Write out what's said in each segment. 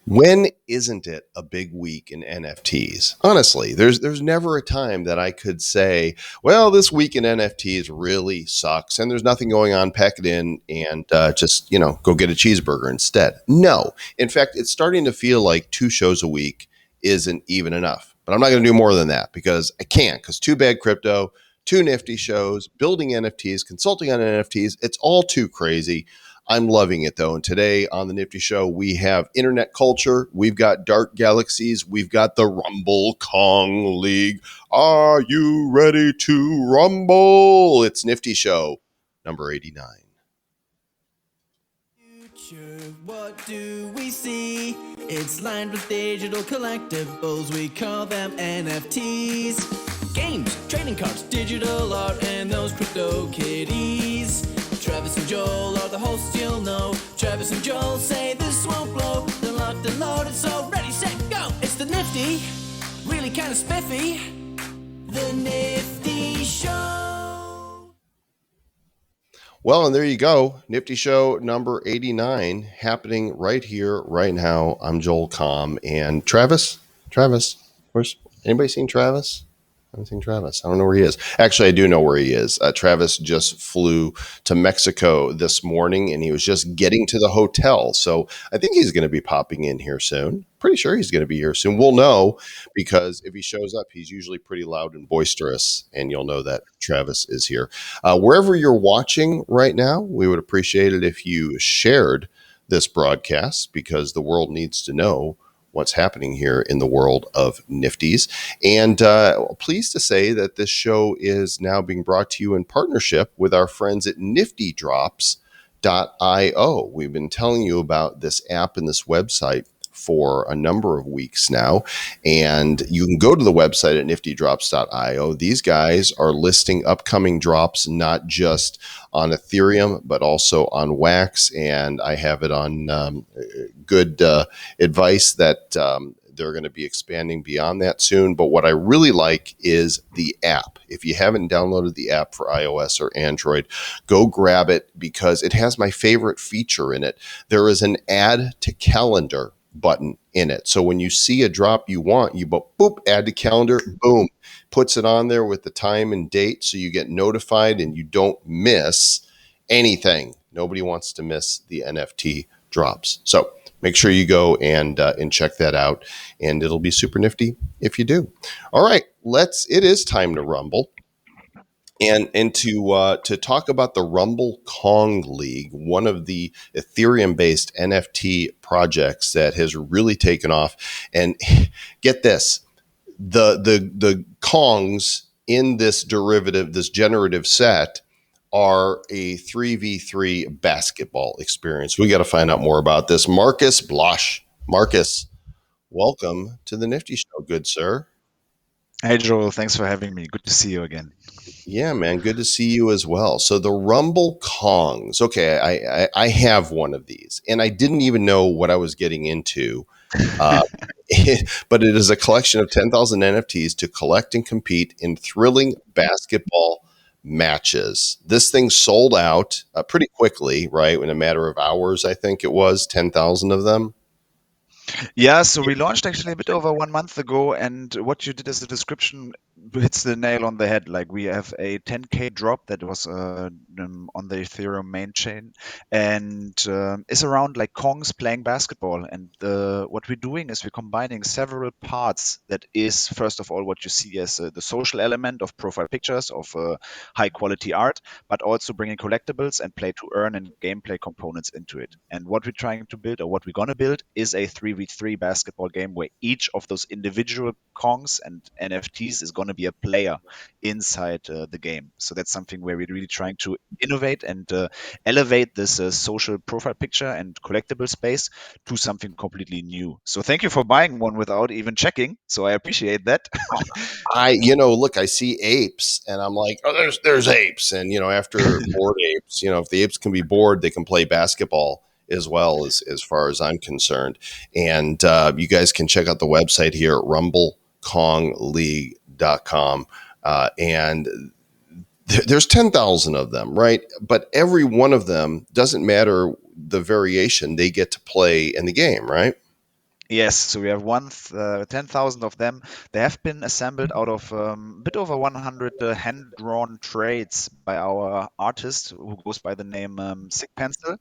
When isn't it a big week in NFTs? Honestly, there's never a time that I could say, well, this week in NFTs really sucks and there's nothing going on, pack it in and just, go get a cheeseburger instead. No. In fact, it's starting to feel like 2 shows a week isn't even enough. But I'm not going to do more than that because I can't, because too bad crypto, 2 Nifty shows, building NFTs, consulting on NFTs, it's all too crazy. I'm loving it, though. And today on the Nifty Show, we have internet culture. We've got dark galaxies. We've got the Rumble Kong League. Are you ready to rumble? It's Nifty Show number 89. Future, what do we see? It's lined with digital collectibles. We call them NFTs. Games, trading cards, digital art, and those crypto kitties. Travis and Joel are the hosts, you'll know. Travis and Joel say this won't blow. They're locked and loaded, so ready, set, go. It's the Nifty, really kind of spiffy. The Nifty Show. Well, and there you go. Nifty Show number 89 happening right here, right now. I'm Joel Comm. And Travis, where's anybody seen Travis? I haven't seen Travis. I don't know where he is. Actually, I do know where he is. Travis just flew to Mexico this morning, and he was just getting to the hotel. So I think he's going to be popping in here soon. Pretty sure he's going to be here soon. We'll know because if he shows up, he's usually pretty loud and boisterous, and you'll know that Travis is here. Wherever you're watching right now, we would appreciate it if you shared this broadcast because the world needs to know what's happening here in the world of Nifties. And pleased to say that this show is now being brought to you in partnership with our friends at niftydrops.io. We've been telling you about this app and this website for a number of weeks now. And you can go to the website at niftydrops.io. These guys are listing upcoming drops, not just on Ethereum, but also on Wax. And I have it on good advice that they're going to be expanding beyond that soon. But what I really like is the app. If you haven't downloaded the app for iOS or Android, go grab it because it has my favorite feature in it. There is an add to calendar button in it. So when you see a drop you want, you boop, add to calendar, boom, puts it on there with the time and date so you get notified and you don't miss anything. Nobody wants to miss the NFT drops. So make sure you go and check that out, and it'll be super nifty if you do. All right, it is time to rumble. And to talk about the Rumble Kong League, one of the Ethereum-based NFT projects that has really taken off. And get this, the Kongs in this generative set are a 3v3 basketball experience. We got to find out more about this. Marcus Blosch. Marcus, welcome to the Nifty Show, good sir. Hey, Joel. Thanks for having me. Good to see you again. Yeah, man. Good to see you as well. So the Rumble Kongs. Okay, I have one of these, and I didn't even know what I was getting into. But it is a collection of 10,000 NFTs to collect and compete in thrilling basketball matches. This thing sold out pretty quickly, right? In a matter of hours, I think it was 10,000 of them. Yeah, so we launched actually a bit over 1 month ago, and what you did as a description hits the nail on the head. Like, we have a 10K drop that was on the Ethereum main chain, and is around like Kongs playing basketball. And what we're doing is we're combining several parts. That is, first of all, what you see as the social element of profile pictures of high quality art, but also bringing collectibles and play to earn and gameplay components into it. And what we're trying to build, or what we're going to build, is a 3v3 basketball game where each of those individual Kongs and NFTs is going to be a player inside the game. So that's something where we're really trying to innovate and elevate this social profile picture and collectible space to something completely new. So thank you for buying one without even checking. So I appreciate that. Look, I see apes and I'm like, oh, there's apes. And, after bored apes, if the apes can be bored, they can play basketball as well, as far as I'm concerned. And you guys can check out the website here at rumbleKongLeague.com. And there's 10,000 of them, right? But every one of them, doesn't matter the variation, they get to play in the game, right? Yes, so we have 10,000 of them. They have been assembled out of a bit over 100 hand-drawn trades by our artist who goes by the name Sick Pencil.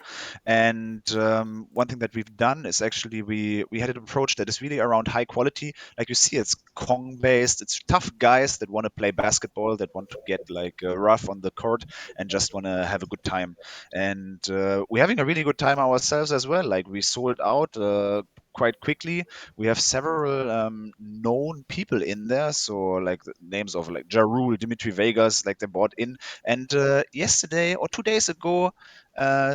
And one thing that we've done is actually we had an approach that is really around high quality. Like you see, it's Kong based. It's tough guys that want to play basketball, that want to get like rough on the court and just want to have a good time. And we're having a really good time ourselves as well. Like we sold out. Quite quickly. We have several known people in there, so like the names of like Ja Rule, Dimitri Vegas, like they bought in. And yesterday or 2 days ago,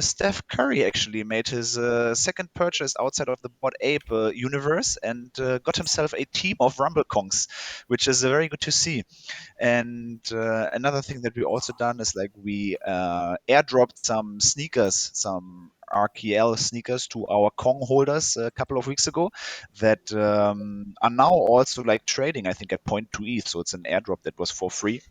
Steph Curry actually made his second purchase outside of the Bored Ape universe and got himself a team of Rumble Kongs, which is very good to see. And another thing that we also done is like we airdropped some sneakers, some RKL sneakers to our Kong holders a couple of weeks ago that are now also like trading, I think, at 0.2 ETH. So it's an airdrop that was for free.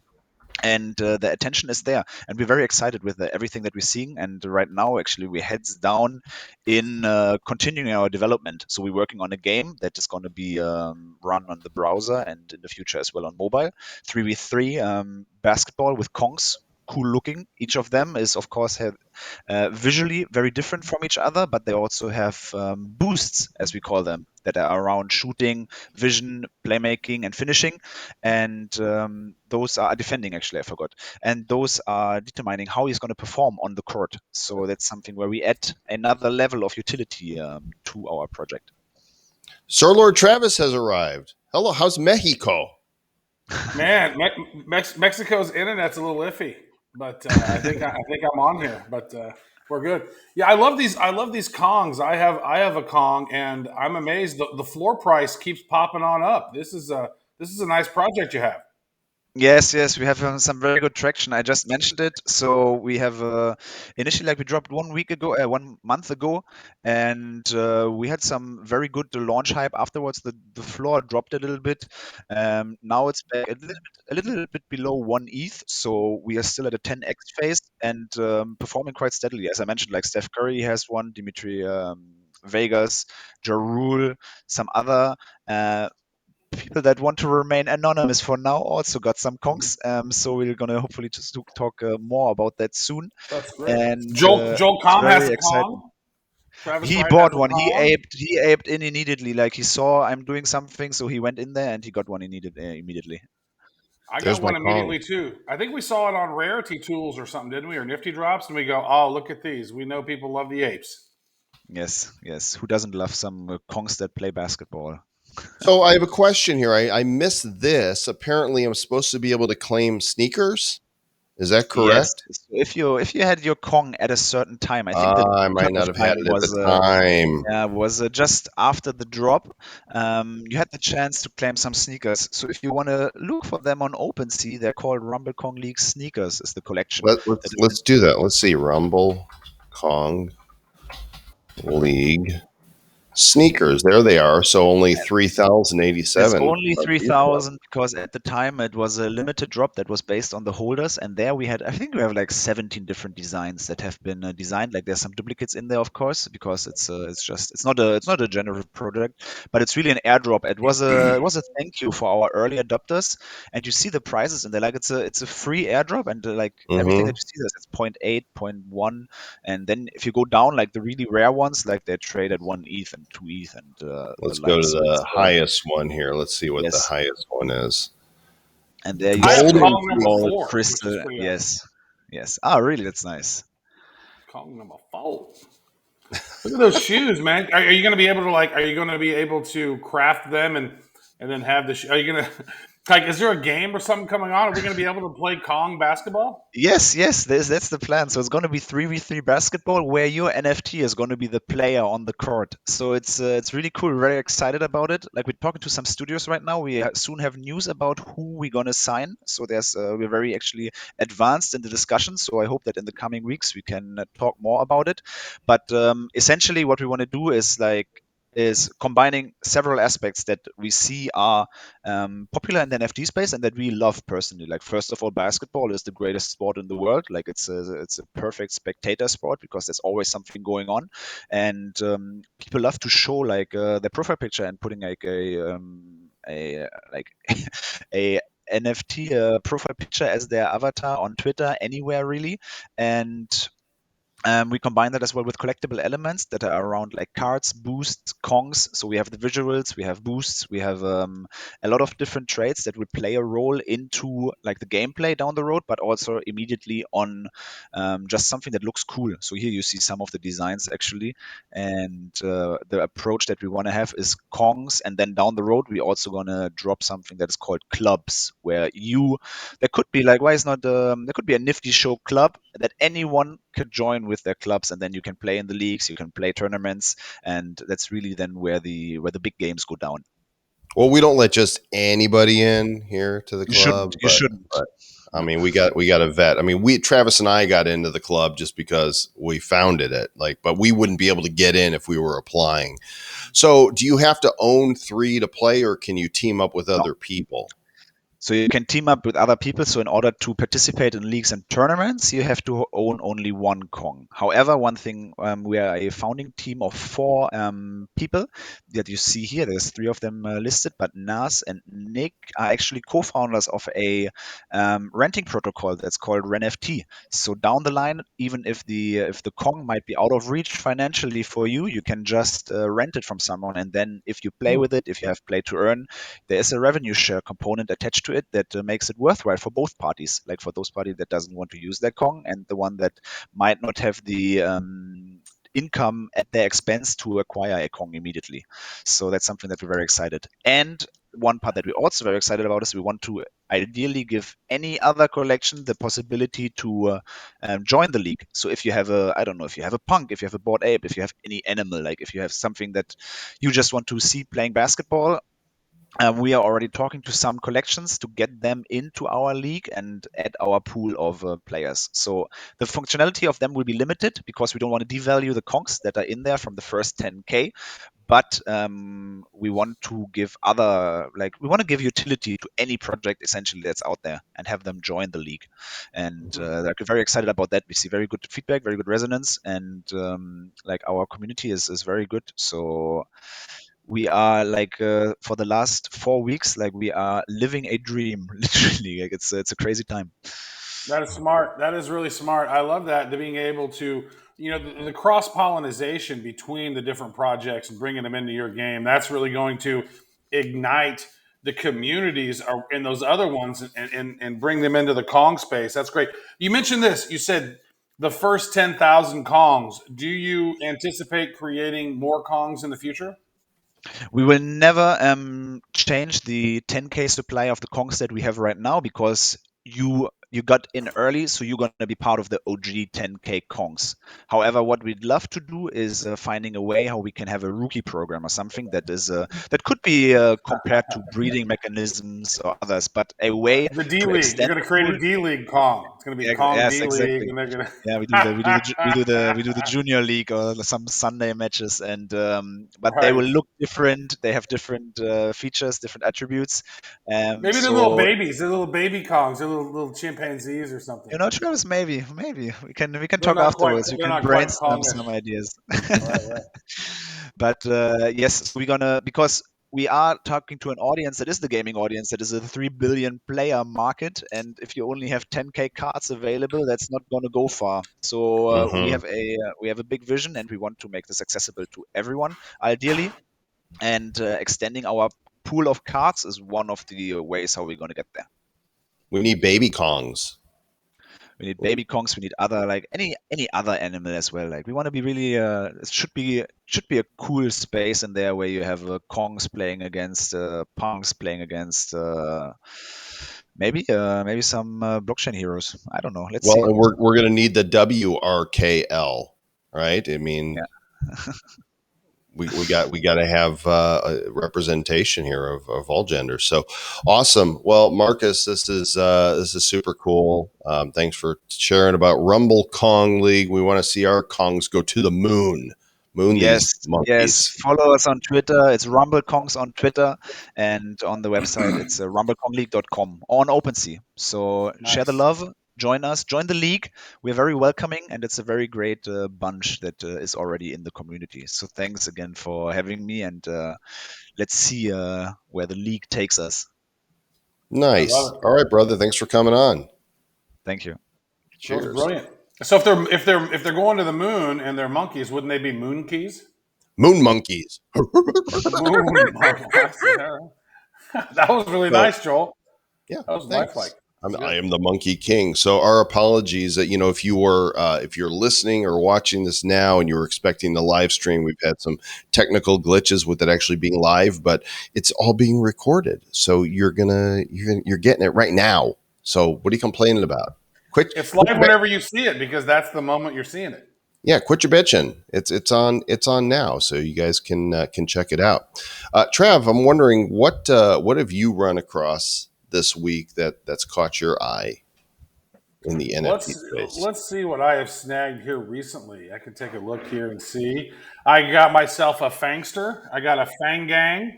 And the attention is there, and we're very excited with everything that we're seeing. And right now, actually, we're heads down in continuing our development. So we're working on a game that is going to be run on the browser and in the future as well on mobile. 3v3 basketball with Kongs. Cool looking. Each of them is, of course, visually very different from each other, but they also have boosts, as we call them, that are around shooting, vision, playmaking, and finishing. And those are defending, actually, I forgot. And those are determining how he's going to perform on the court. So that's something where we add another level of utility to our project. Sir Lord Travis has arrived. Hello, how's Mexico? Man, Mexico's internet's a little iffy, but I think I'm on here. But we're good. Yeah, I love these. I love these Kongs. I have a Kong, and I'm amazed. The floor price keeps popping on up. This is a nice project you have. Yes, yes, we have some very good traction. I just mentioned it. So we have initially, like we dropped 1 week ago, 1 month ago, and we had some very good launch hype. Afterwards, the floor dropped a little bit. Now it's back a little bit below 1 ETH. So we are still at a 10x phase and performing quite steadily. As I mentioned, like Steph Curry has one, Dimitri Vegas, Ja Rule, some other. People that want to remain anonymous for now also got some conks. So we're gonna hopefully just talk more about that soon. That's great. And Joel it's Comm has very a exciting. Kong. Travis He Wright has bought a one. He Kong. aped. He aped in immediately. Like he saw I'm doing something, so he went in there and he got one he needed immediately. I got There's my one Kong. immediately too. I think we saw it on Rarity Tools or something, didn't we? Or Nifty Drops, and we go, "Oh, look at these. We know people love the apes." Yes, yes. Who doesn't love some conks that play basketball? So I have a question here. I missed this. Apparently, I'm supposed to be able to claim sneakers. Is that Yes. correct? So if you had your Kong at a certain time, I think the I might not cutoff have had time it at the was time. just after the drop. You had the chance to claim some sneakers. So if you want to look for them on OpenSea, they're called Rumble Kong League sneakers. Is the collection Let, that let's is let's do that. Let's see. Rumble Kong League sneakers. There they are. So only It's 3,087 only of these ones. 3,000 because at the time it was a limited drop that was based on the holders, and there I think we have like 17 different designs that have been designed. Like there's some duplicates in there, of course, because it's not a general product, but it's really an airdrop. It was a thank you for our early adopters, and you see the prices, and they're like it's a free airdrop, and like everything Mm-hmm. that you see there's it's point 0.8, point 0.1, and then if you go down like the really rare ones, like they trade at 1 ETH and 2 ETH and the Let's go like. to So the it's highest one here. Let's see what the yes, highest one is. and there you I have see Golden Kong number Fleece. all four, which is crystal. pretty awesome. Yes, yes. Ah, really? That's nice. Kong number four. Look at those shoes, man. Are you going to be able to like? Are you going to be able to craft them and then have the? Are you going to like? Is there a game or something coming on? Are we going to be able to play Kong basketball? Yes, yes, that's the plan. So it's going to be 3v3 basketball where your NFT is going to be the player on the court. So it's really cool. We're very excited about it. Like we're talking to some studios right now. We soon have news about who we're going to sign. So we're very actually advanced in the discussion. So I hope that in the coming weeks we can talk more about it. But essentially, what we want to do is like is combining several aspects that we see are popular in the NFT space and that we love personally. Like, first of all, basketball is the greatest sport in the world. Like, it's a perfect spectator sport because there's always something going on, and people love to show like their profile picture and putting like a like a NFT profile picture as their avatar on Twitter, anywhere really, and we combine that as well with collectible elements that are around like cards, boosts, Kongs. So we have the visuals, we have boosts, we have a lot of different traits that will play a role into like the gameplay down the road, but also immediately on just something that looks cool. So here you see some of the designs actually, and the approach that we want to have is Kongs, and then down the road we also gonna drop something that is called clubs, where there could be like, why is not there could be a Nifty show club that anyone could join with their clubs, and then you can play in the leagues, you can play tournaments, and that's really then where the big games go down. Well, we don't let just anybody in here to the club, You shouldn't. but I No. mean, we got a vet. I mean, Travis and I got into the club just because we founded it. Like, but we wouldn't be able to get in if we were applying. So, do you have to own 3 to play, or can you team up with No. other people? So you can team up with other people. So in order to participate in leagues and tournaments, you have to own only one Kong. However, one thing, we are a founding team of 4 people that you see here. There's 3 of them listed, but Nas and Nick are actually co-founders of a renting protocol that's called RenFT. So down the line, even if the Kong might be out of reach financially for you, you can just rent it from someone, and then if you play with it, if you have play to earn, there is a revenue share component attached to it that makes it worthwhile for both parties, like for those parties that doesn't want to use their Kong and the one that might not have the income at their expense to acquire a Kong immediately. So that's something that we're very excited. And one part that we're also very excited about is we want to ideally give any other collection the possibility to join the league. So if you have I don't know, if you have a punk, if you have a bored ape, if you have any animal, like if you have something that you just want to see playing basketball, we are already talking to some collections to get them into our league and add our pool of players. So the functionality of them will be limited because we don't want to devalue the conks that are in there from the first 10K. But we want to give we want to give utility to any project essentially that's out there and have them join the league. And they're very excited about that. We see very good feedback, very good resonance, and like our community is very good. So we are like for the last 4 weeks, like we are living a dream, literally. Like it's a crazy time. That is smart. That is really smart. I love that, being able to, the cross pollination between the different projects and bringing them into your game. That's really going to ignite the communities in those other ones and bring them into the Kong space. That's great. You mentioned this. You said the first 10,000 Kongs. Do you anticipate creating more Kongs in the future? We will never change the 10K supply of the Kongs that we have right now because you got in early, so you're going to be part of the OG 10K Kongs. However, what we'd love to do is finding a way how we can have a rookie program or something that is that could be compared to breeding mechanisms or others, but a way The D to League. You're extend going to the create pool. a D League Kong. It's going to be Yeah, Kong yes, D League, exactly. and they're going to. Yeah, we do the junior league or some Sunday matches, and but they will Right. look different. They have different features, different attributes. Maybe they're little So babies. They're little baby Kongs. They're little chimpanzees or something. Travis, maybe we can They're talk not quite. afterwards. We They're can not quite brainstorm Kongish. some ideas. Right. Right. But yes, so we're gonna, because we are talking to an audience that is the gaming audience, that is a 3 billion player market, and if you only have 10K cards available, that's not going to go far. So we Mm-hmm. have a big vision, and we want to make this accessible to everyone, ideally, and extending our pool of cards is one of the ways how we're going to get there. We need baby Kongs. We need baby Kongs. We need other, like any other animal as well. Like we want to be really. It should be a cool space in there where you have Kongs playing against punks playing against maybe some blockchain heroes. I don't know. Let's Well, see. and we're going to need the WRKL, right? I mean, Yeah. we got to have a representation here of all genders. So awesome. Well, Marcus, this is super cool. Thanks for sharing about Rumble Kong League. We want to see our Kongs go to the moon, Moon Yes, these yes. monkeys. Follow us on Twitter. It's RumbleKongs on Twitter, and on the website it's rumblekonleague.com on OpenSea. So share the Nice. love, join us, join the league. We're very welcoming, and it's a very great bunch that is already in the community. So thanks again for having me, and let's see where the league takes us. I Nice. love it. All right, brother. Thanks for coming on. Thank you. That was Cheers. brilliant. So if they're going to the moon and they're monkeys, wouldn't they be moon keys? Moon monkeys. Moon monkeys. That was really So, nice, Joel. yeah, That was lifelike. thanks. That's I good. am the Monkey King. So our apologies that, if you were if you're listening or watching this now and you were expecting the live stream, we've had some technical glitches with it actually being live, but it's all being recorded. So you're getting it right now. So what are you complaining about? Quit. It's quit live your whenever you see it because that's the moment you're seeing it. Quit your bitching. It's on now, so you guys can check it out. Trav, I'm wondering what have you run across this week that's caught your eye in the NFT Let's space? let's see what I have snagged here recently. I can take a look here and see. I got myself a Fangster. I got a Fangang.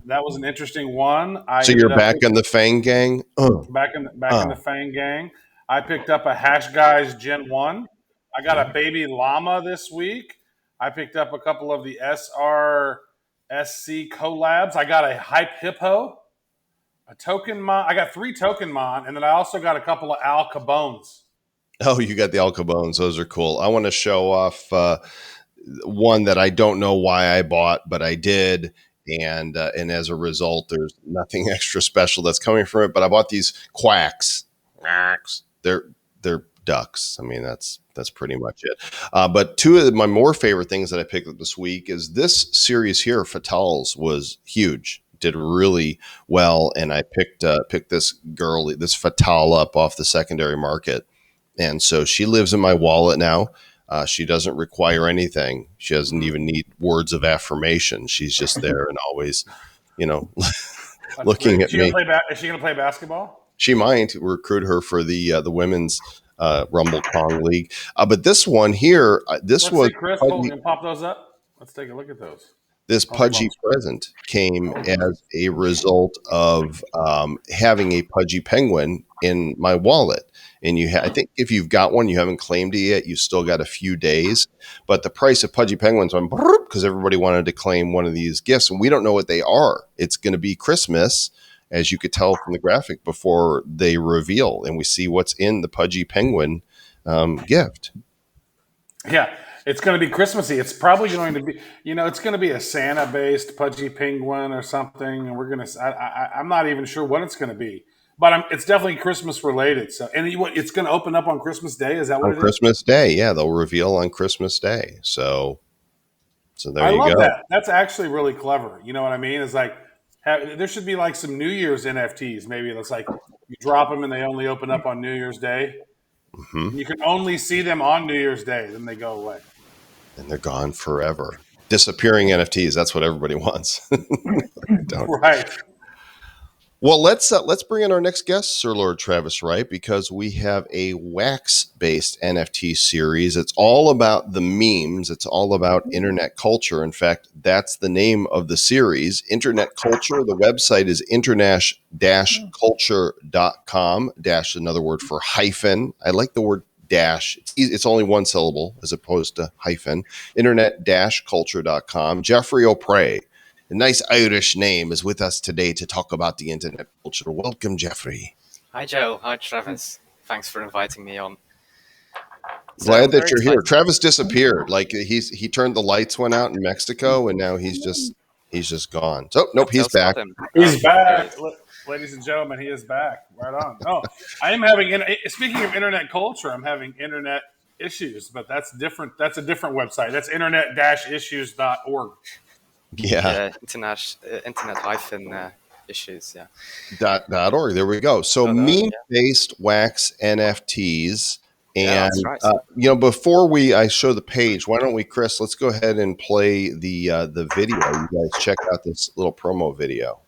That was an interesting one. I So you're ended up back in the Fang Gang. back in the Fangang. I picked up a Hash Guys Gen 1. I got a Baby Llama this week. I picked up a couple of the SRSC collabs. I got a Hype Hippo, a Token Mon. I got 3 Token Mon, and then I also got a couple of Al Cabones. Oh, you got the Alcabones. Those are cool. I want to show off one that I don't know why I bought, but I did. And as a result, there's nothing extra special that's coming from it. But I bought these quacks. They're ducks. I mean, that's pretty much it. But two of my more favorite things that I picked up this week is this series here. Fatals was huge. Did really well, and I picked this girl, this Fatal, up off the secondary market, and so she lives in my wallet now. She doesn't require anything. She doesn't even need words of affirmation. She's just there and always, That's looking great. at me. Is she going to play basketball? She might recruit her for the women's Rumble Kong League. But this one here, this Let's was see, Chris. Hold and pop those up. Let's take a look at those. this I'll leave them on Pudgy the screen. present came as a result of having a Pudgy Penguin in my wallet. And I think if you've got one, you haven't claimed it yet, you still got a few days. But the price of Pudgy Penguins went because everybody wanted to claim one of these gifts, and we don't know what they are. It's going to be Christmas, as you could tell from the graphic, before they reveal, and we see what's in the Pudgy Penguin gift. Yeah, it's going to be Christmassy. It's probably going to be, it's going to be a Santa-based Pudgy Penguin or something, and we're going to. I'm not even sure what it's going to be, but it's definitely Christmas related. So, and it's going to open up on Christmas Day. Is that what On it is? Christmas Day, yeah, they'll reveal on Christmas Day. So there I you love go. that. That's actually really clever. You know what I mean? It's like there should be like some New Year's NFTs. Maybe it's like you drop them and they only open up on New Year's Day. Mm-hmm. You can only see them on New Year's Day, then they go away. And they're gone forever. Disappearing NFTs. That's what everybody wants. Right. Well, let's bring in our next guest, Sir Lord Travis Wright, because we have a wax-based NFT series. It's all about the memes. It's all about internet culture. In fact, that's the name of the series, Internet Culture. The website is internet-culture.com, dash another word for hyphen. I like the word dash. It's only one syllable as opposed to hyphen. Internet-culture.com. Jeffrey O'Prey, a nice Irish name, is with us today to talk about the internet culture. Welcome, Jeffrey. Hi, Joe. Hi, Travis. Thanks for inviting me on. Glad that very you're here. excited. Travis disappeared. Like he turned the lights went out in Mexico, and now he's just gone. So nope, he's back. He's back, ladies and gentlemen. He is back. Right on. No, I am having. Speaking of internet culture, I'm having internet issues, but that's different. That's a different website. That's internet-issues.org. Yeah. Internet hyphen issues. Yeah. .org. There we go. So .org, meme-based wax NFTs. Yeah, And that's right. before I show the page, why don't we, Chris? Let's go ahead and play the video. You guys check out this little promo video.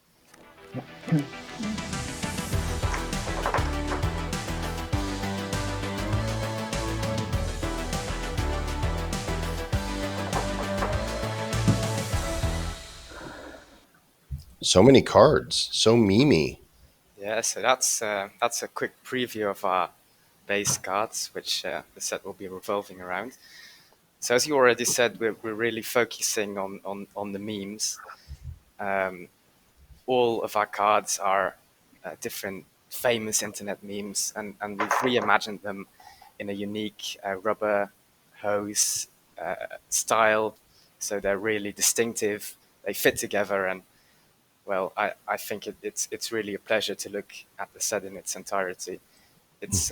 So many cards, so memey. Yeah, so that's a quick preview of our base cards, which the set will be revolving around. So as you already said, we're really focusing on the memes. All of our cards are different famous internet memes, and we've reimagined them in a unique rubber hose style. So they're really distinctive. They fit together, and well, I think it's really a pleasure to look at the set in its entirety. It's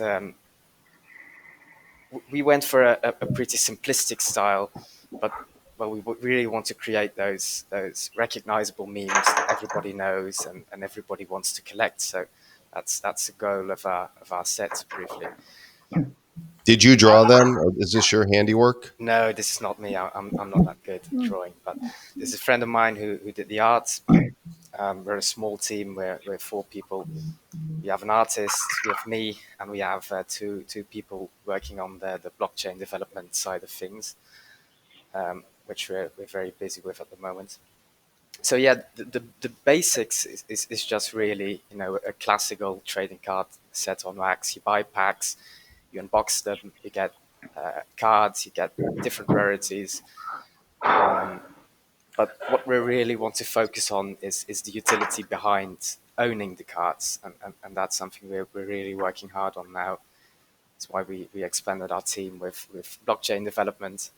we went for a pretty simplistic style, but we really want to create those recognizable memes that everybody knows and everybody wants to collect. So that's the goal of our set briefly. Did you draw them? Or is this your handiwork? No, this is not me. I'm not that good at drawing, but there's a friend of mine who did the art. We're a small team. We're 4 people. We have an artist, we have me, and we have two people working on the blockchain development side of things, which we're very busy with at the moment. So yeah, the basics is just really, you know, a classical trading card set on wax. You buy packs, you unbox them, you get cards, you get different rarities. But what we really want to focus on is the utility behind owning the cards, and that's something we're really working hard on now. That's why we expanded our team with blockchain development.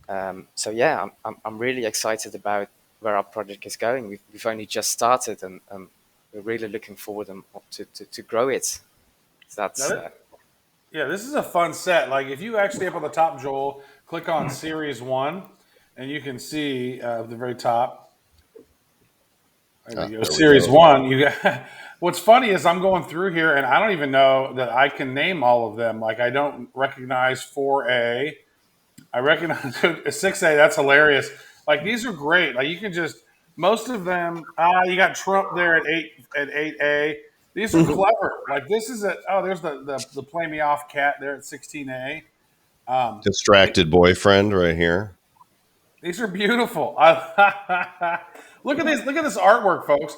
So yeah, I'm really excited about where our project is going. We've only just started, and we're really looking forward to grow it. That's Yeah, this is a fun set. Like if you actually up on the top, Joel, click on Series 1, and you can see at the very top. There we go. Series 1. You got. What's funny is I'm going through here, and I don't even know that I can name all of them. Like I don't recognize 4A. I recognize 6A. That's hilarious. Like these are great. Like you can just most of them. You got Trump there at 8A. These are clever. Like this is there's the play me off cat there at 16A. Distracted boyfriend right here. These are beautiful. Look at these. Look at this artwork, folks.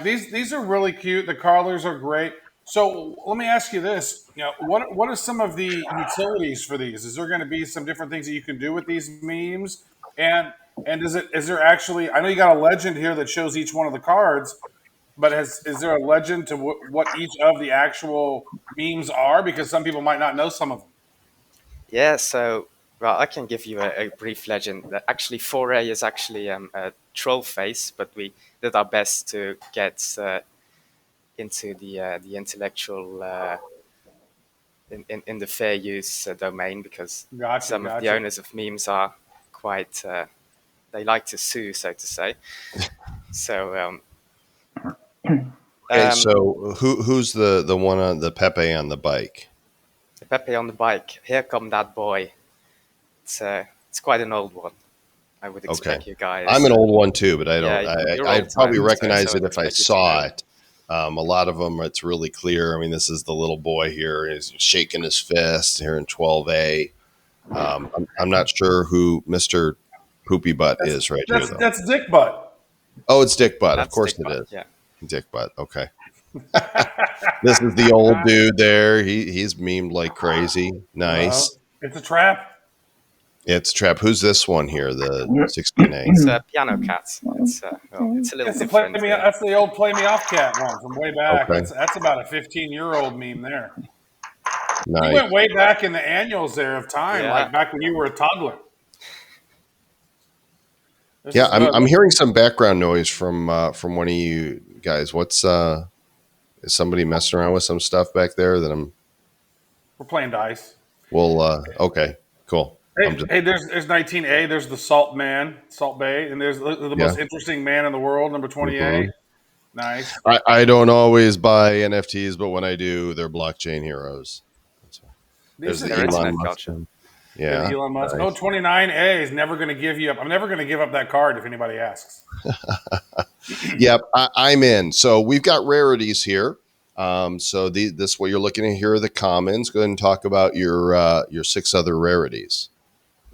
These are really cute. The colors are great. So let me ask you this: you know, what are some of the utilities for these? Is there going to be some different things that you can do with these memes? And is there actually? I know you got a legend here that shows each one of the cards, but is there a legend to what each of the actual memes are? Because some people might not know some of them. yeah. So well, I can give you a brief legend. That actually 4A is actually a troll face, but we did our best to get into the intellectual in the fair use domain, because some of the owners of memes are quite they like to sue, so to say. So Okay, so who's the one on the Pepe on the bike? the Pepe on the bike. Here come that boy. It's quite an old one. I would expect you guys. I'm an old one too, but I don't. you're I'd old probably time, recognize so it if I expect you to saw know. it. A lot of them, it's really clear. I mean, this is the little boy here. He's shaking his fist here in 12A. I'm not sure who Mr. Poopy Butt is right here, though. That's Dick Butt. Oh, it's Dick Butt. Of That's course Dick it Butt, is. yeah. Dick Butt. Okay. This is the old dude there. He's memed like crazy. Nice. It's a trap. It's Trap. Who's this one here? The 16A. It's a piano cat. It's it's a little It's different. that's the old play me off cat one from way back. Okay. That's about a 15-year-old meme there. Nice. You went way back in the annuals there of time, Yeah. like back when you were a toddler. This Yeah, is good. I'm hearing some background noise from one of you guys. What's is somebody messing around with some stuff back there that I'm? We're playing dice. Well, okay, cool. Hey, there's 19A. There's the Salt Man, Salt Bay, and there's the most interesting man in the world, number 28. Mhm. Nice. I don't always buy NFTs, but when I do, they're blockchain heroes. There's the They're Elon internet Musk. culture. Yeah. Elon Musk. Nice. Oh, 29A is never going to give you up. I'm never going to give up that card if anybody asks. Yep, I'm in. So we've got rarities here. So this what you're looking at here are the commons. Go ahead and talk about your 6 other rarities.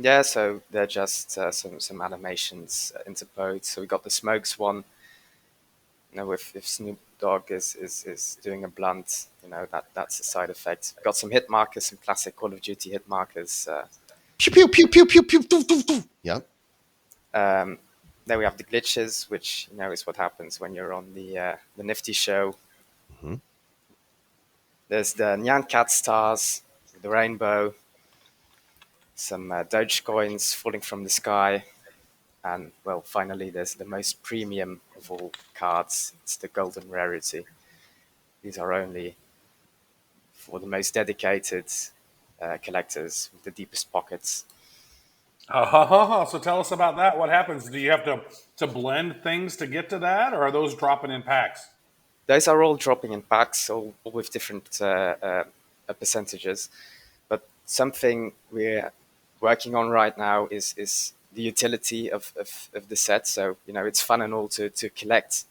Yeah, so they're just some animations interposed. So we got the Smokes one, if Snoop Dogg is doing a blunt, that's a side effect. We've got some hit markers, some classic Call of Duty hit markers. Pew pew pew pew pew pew. Doo, doo, doo. Yep. Then we have the glitches, which is what happens when you're on the Nifty show. Mm-hmm. There's the Nyan Cat stars, the rainbow, some Dogecoins falling from the sky, and well, finally, there's the most premium of all cards. It's the golden rarity. These are only for the most dedicated collectors with the deepest pockets. So tell us about that. What happens? Do you have to blend things to get to that, or are those dropping in packs? Those are all dropping in packs, all with different percentages. But something we're working on right now is the utility of the set. So, it's fun and all to collect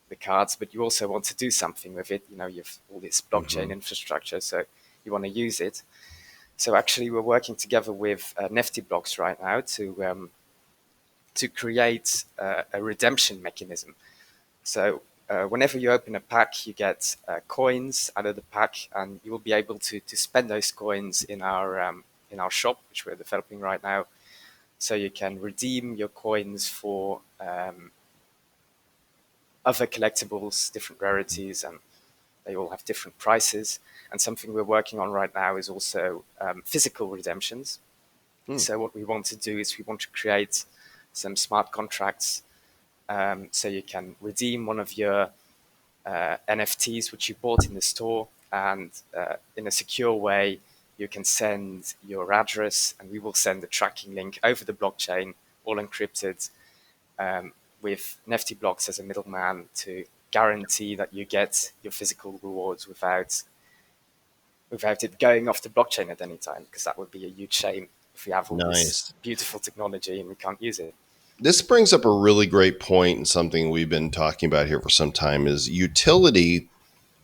the cards, but you also want to do something with it. You have all this blockchain infrastructure, so you want to use it. So actually, we're working together with Nifty Blocks right now to create a redemption mechanism. So whenever you open a pack, you get coins out of the pack, and you will be able to spend those coins in our shop, which we're developing right now. So you can redeem your coins for other collectibles, different rarities, and they all have different prices. And something we're working on right now is also physical redemptions. So what we want to do is we want to create some smart contracts so you can redeem one of your NFTs which you bought in the store, and in a secure way you can send your address, and we will send the tracking link over the blockchain, all encrypted, with Nifty Blocks as a middleman to guarantee that you get your physical rewards without it going off the blockchain at any time, because that would be a huge shame if we have all this beautiful technology and we can't use it. This brings up a really great point, and something we've been talking about here for some time is utility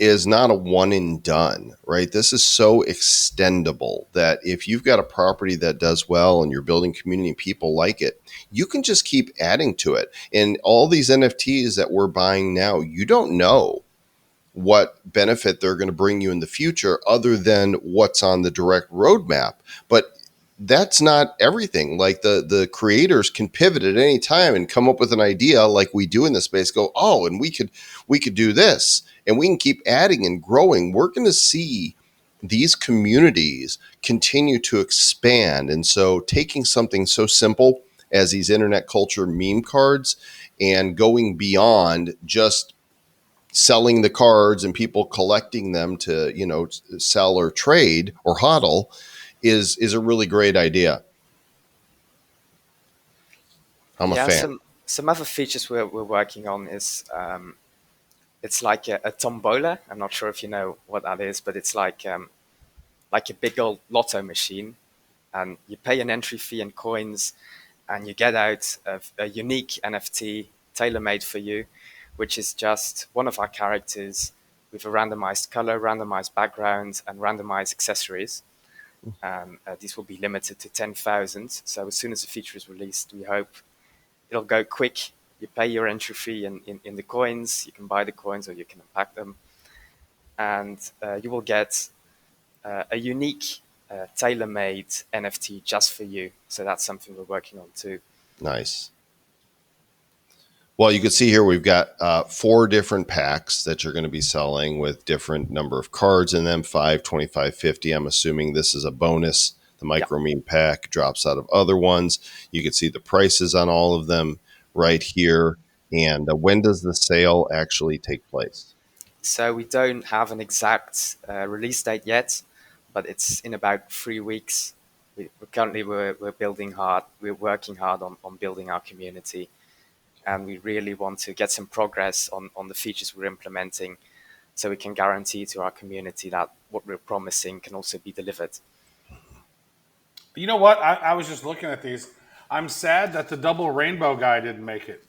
is not a one and done, right? This is so extendable that if you've got a property that does well and you're building community and people like it, you can just keep adding to it. And all these NFTs that we're buying now, you don't know what benefit they're going to bring you in the future other than what's on the direct roadmap. But that's not everything. Like the creators can pivot at any time and come up with an idea like we do in this space, go, oh, and we could do this, and we can keep adding and growing. We're going to see these communities continue to expand. And so taking something so simple as these internet culture meme cards and going beyond just selling the cards and people collecting them to, sell or trade or hodl is a really great idea. I'm a fan. Some other features we're working on is it's like a tombola. I'm not sure if you know what that is, but it's like a big old lotto machine, and you pay an entry fee in coins, and you get out a unique NFT tailor-made for you, which is just one of our characters with a randomized color, randomized background, and randomized accessories. These will be limited to 10,000. So as soon as the feature is released, we hope it'll go quick. You pay your entry fee in the coins. You can buy the coins or you can unpack them. And you will get a unique tailor-made NFT just for you. So that's something we're working on too. Nice. Well, you can see here we've got 4 different packs that you're going to be selling with different number of cards in them, 5, 25, 50. I'm assuming this is a bonus. The micro meme pack drops out of other ones. You can see the prices on all of them right here. And when does the sale actually take place? So we don't have an exact release date yet, but it's in about 3 weeks. We're building hard. We're working hard on building our community. And we really want to get some progress on the features we're implementing so we can guarantee to our community that what we're promising can also be delivered. You know what? I was just looking at these. I'm sad that the double rainbow guy didn't make it.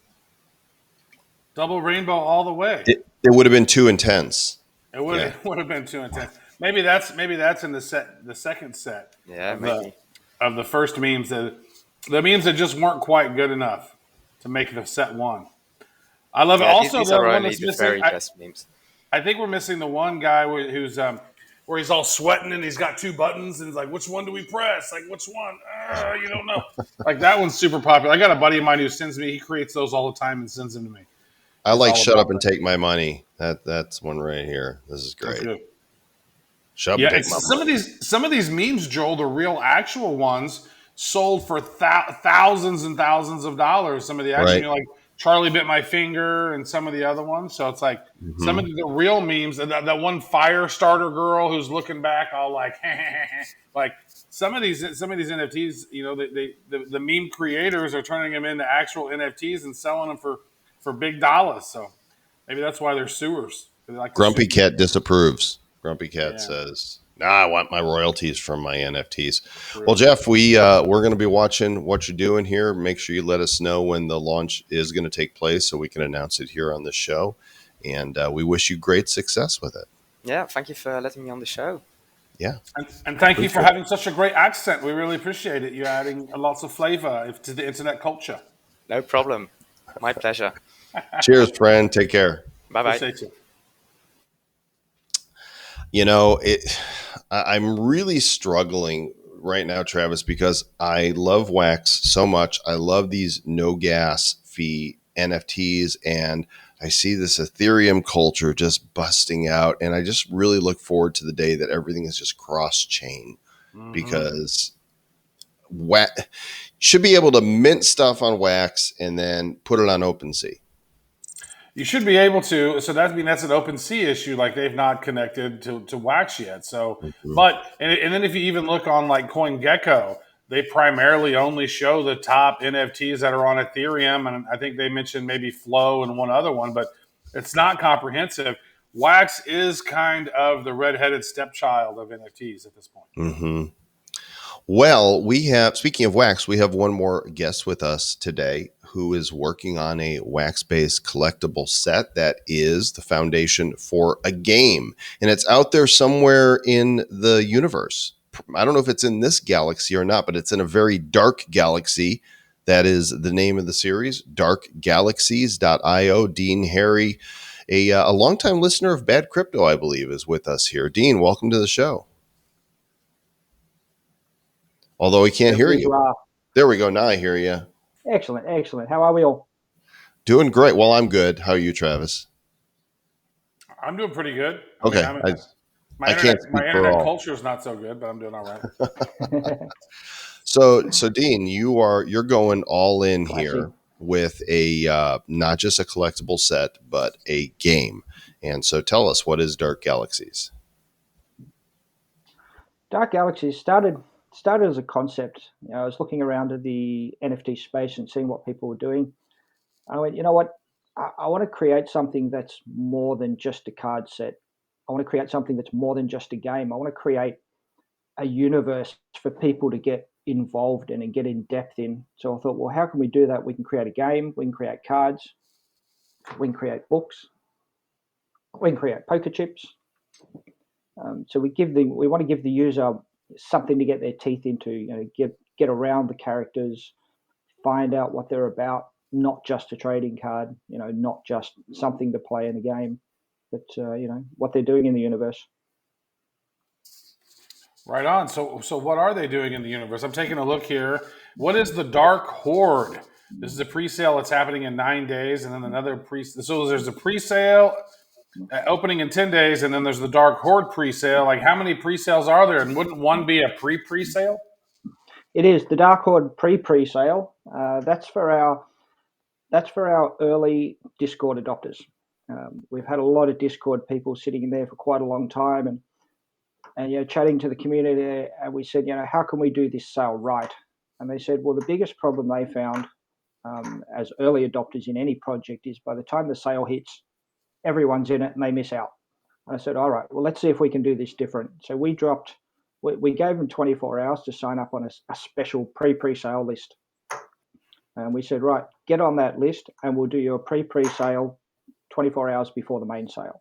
Double rainbow all the way. It would have been too intense. It would have been too intense. Maybe that's in the second set. Yeah, maybe. Of the first memes, the memes that just weren't quite good enough to make the set one. I love it. Yeah, Also, these the are other one only that's the missing. very best memes. I think we're missing the one guy who's where he's all sweating and he's got two buttons and he's like, which one do we press? Like, which one? You don't know. Like that one's super popular. I got a buddy of mine who sends me. He creates those all the time and sends them to me. I He's like all shut about up and that. take my money. That's one right here. This is That's great. good. Shut up Yeah, and take my it's money. some of these memes, Joel, the real actual ones, sold for thousands and thousands of dollars. Some of the actual, Right. like Charlie bit my finger, and some of the other ones. So it's like some of Hmm. the real memes. That one fire starter girl who's looking back, all like, like some of these NFTs. You know, the meme creators are turning them into actual NFTs and selling them for big dollars. So maybe that's why they're suers. They like to sue Grumpy people. Cat disapproves. Grumpy Cat Yeah, says, "Nah, I want my royalties from my NFTs." Well, true. Jeff, we're going to be watching what you're doing here. Make sure you let us know when the launch is going to take place, so we can announce it here on the show. And we wish you great success with it. Yeah, thank you for letting me on the show. Yeah, And thank you for appreciate it. having such a great accent. We really appreciate it. You're adding lots of flavor to the internet culture. No problem. My pleasure. Cheers, friend. Take care. Bye bye. Appreciate you. You know, I'm really struggling right now, Travis, because I love Wax so much. I love these no gas fee NFTs, and I see this Ethereum culture just busting out. And I just really look forward to the day that everything is just cross chain, Mm-hmm. because Wax should be able to mint stuff on Wax and then put it on OpenSea. You should be able to. So that's an open sea issue. Like they've not connected to Wax yet. So, Mhm. and then if you even look on like CoinGecko, they primarily only show the top NFTs that are on Ethereum, and I think they mentioned maybe Flow and one other one, but it's not comprehensive. Wax is kind of the redheaded stepchild of NFTs at this point. Mhm. Well, speaking of Wax, we have one more guest with us today who is working on a wax-based collectible set that is the foundation for a game. And it's out there somewhere in the universe. I don't know if it's in this galaxy or not, but it's in a very dark galaxy. That is the name of the series, darkgalaxies.io. Dean Harry, a longtime listener of Bad Crypto, I believe, is with us here. Dean, welcome to the show. Although he can't hear you. You are. There we go. Now I hear you. Excellent, excellent. How are we all? Doing great. Well, I'm good. How are you, Travis? I'm doing pretty good. I mean, Okay. I can't speak my for internet all. culture is not so good, but I'm doing all right. So Dean, you're going all in Classic. here with a not just a collectible set, but a game. And so tell us, what is Dark Galaxies? Dark Galaxies started as a concept. You know, I was looking around at the NFT space and seeing what people were doing. I went, you know what? I want to create something that's more than just a card set. I want to create something that's more than just a game. I want to create a universe for people to get involved in and get in depth in. So I thought, well, how can we do that? We can create a game. We can create cards. We can create books. We can create poker chips. So we want to give the user something to get their teeth into. You know, get around the characters, find out what they're about. Not just a trading card. You know, not just something to play in a game, but you know what they're doing in the universe. Right on. So what are they doing in the universe? I'm taking a look here. What is the Dark Horde? This is a pre-sale that's happening in 9 days, and then another So there's a pre-sale opening in 10 days, and then there's the Dark Horde pre-sale. Like, how many pre-sales are there? And wouldn't one be a pre-pre-sale? It is the Dark Horde pre-sale. That's for our early Discord adopters. We've had a lot of Discord people sitting in there for quite a long time, and you know, chatting to the community. And we said, you know, how can we do this sale right? And they said, well, the biggest problem they found as early adopters in any project is by the time the sale hits, everyone's in it and they miss out. And I said, all right, well, let's see if we can do this different. So we gave them 24 hours to sign up on a special pre-sale list. And we said, right, get on that list and we'll do your pre-sale 24 hours before the main sale.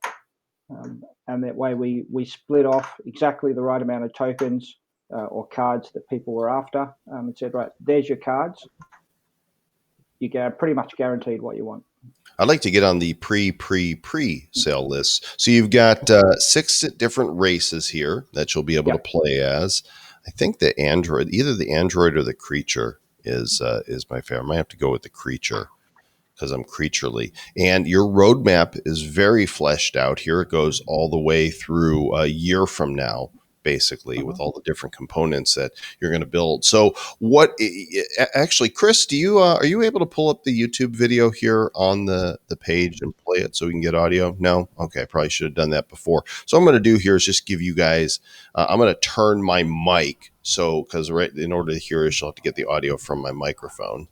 And that way we split off exactly the right amount of tokens or cards that people were after, and said, right, there's your cards. You get pretty much guaranteed what you want. I'd like to get on the pre-sale list. So you've got 6 different races here that you'll be able to play as. I think the Android, either the Android or the Creature is my favorite. I might have to go with the Creature because I'm creaturely. And your roadmap is very fleshed out here. It goes all the way through a year from now, basically, with all the different components that you're going to build. So actually, Chris, do you are you able to pull up the YouTube video here on the page and play it so we can get audio? No? Okay, probably should have done that before. So what I'm going to do here is just give you guys, I'm going to turn my mic. So, because in order to hear it, you'll have to get the audio from my microphone.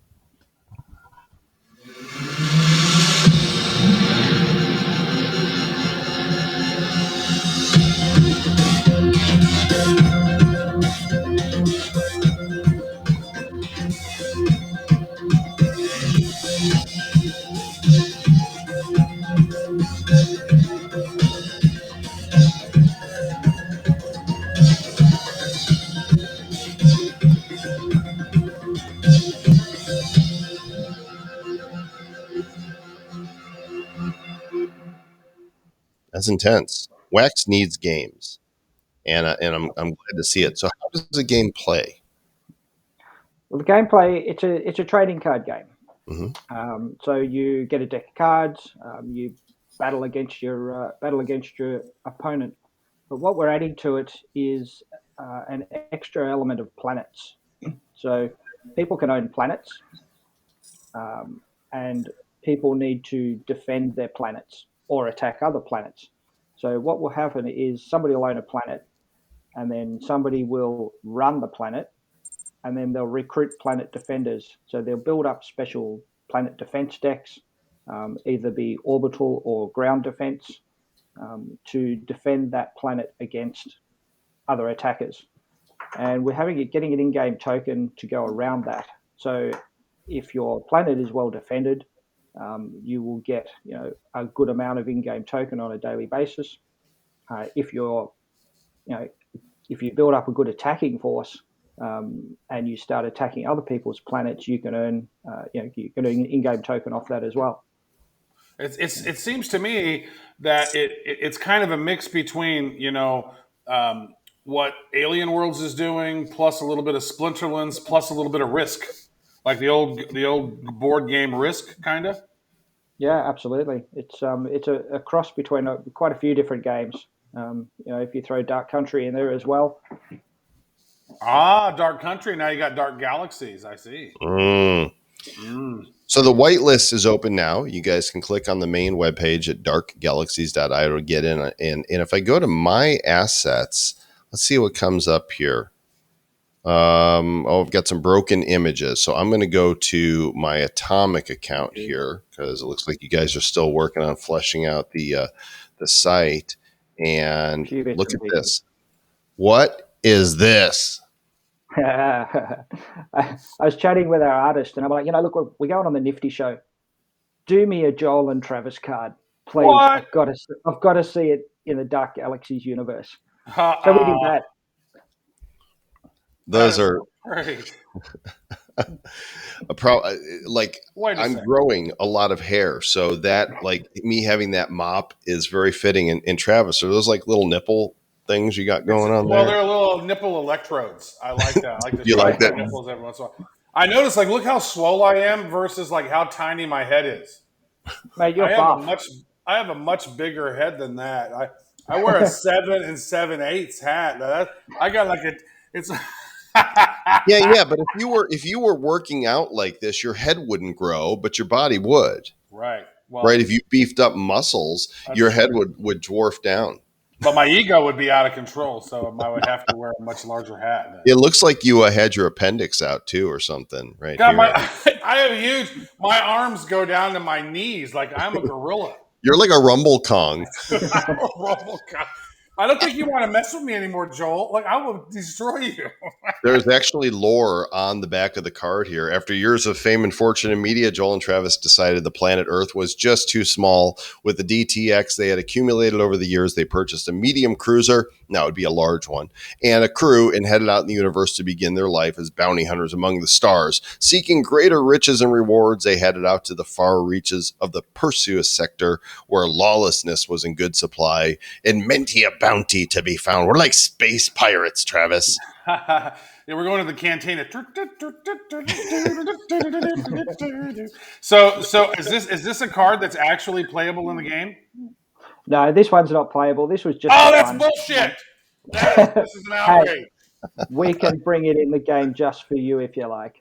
That's intense. Wax needs games, and I'm glad to see it. So, how does the game play? Well, the gameplay, it's a trading card game. Mm-hmm. So you get a deck of cards, you battle against your opponent. But what we're adding to it is an extra element of planets. So people can own planets, and people need to defend their planets or attack other planets. So what will happen is somebody will own a planet, and then somebody will run the planet, and then they'll recruit planet defenders. So they'll build up special planet defense decks, either be orbital or ground defense, to defend that planet against other attackers. And we're getting an in-game token to go around that. So if your planet is well defended, you will get a good amount of in-game token on a daily basis. If you build up a good attacking force, and you start attacking other people's planets, you can earn in-game token off that as well. It seems to me that it's kind of a mix between what Alien Worlds is doing, plus a little bit of Splinterlands, plus a little bit of Risk, like the old board game Risk, kind of. Yeah, absolutely. It's a cross between quite a few different games. If you throw Dark Country in there as well. Dark Country. Now you got Dark Galaxies. I see. So the whitelist is open now. You guys can click on the main webpage at darkgalaxies.io to get in. And if I go to my assets, let's see what comes up here. I've got some broken images. So I'm going to go to my Atomic account here because it looks like you guys are still working on fleshing out the site. And look at this. What is this? I was chatting with our artist, and I'm like, look, we're going on the Nifty show. Do me a Joel and Travis card, please. What? I've got to see it in the Dark Galaxies universe. So we did that. Those are great. I'm growing a lot of hair, so that me having that mop is very fitting. And Travis, are those like little nipple things you got going on there? Well, they're little nipple electrodes. I like that. I like to you like that? Nipples every once in a while. I noticed, look how swole I am versus how tiny my head is. Mate, you're buff. I have a much bigger head than that. I wear a 7 7/8 hat. I got it's. yeah. But if you were working out like this, your head wouldn't grow, but your body would. Right. Well, right. If you beefed up muscles, your head would dwarf down. But my ego would be out of control, so I would have to wear a much larger hat. Then. It looks like you had your appendix out too, or something, right? God, I have huge. My arms go down to my knees, like I'm a gorilla. You're like a rumble Kong. I'm a rumble Kong. I don't think you want to mess with me anymore, Joel. Like, I will destroy you. There's actually lore on the back of the card here. After years of fame and fortune in media, Joel and Travis decided the planet Earth was just too small. With the DTX they had accumulated over the years, they purchased a medium cruiser, now it would be a large one, and a crew, and headed out in the universe to begin their life as bounty hunters among the stars. Seeking greater riches and rewards, they headed out to the far reaches of the Perseus sector, where lawlessness was in good supply and many a bounty to be found. We're like space pirates, Travis. Yeah, we're going to the cantina. So is this a card that's actually playable in the game? No, this one's not playable. This was just. Oh, that's bullshit! This is an outrage. We can bring it in the game just for you if you like.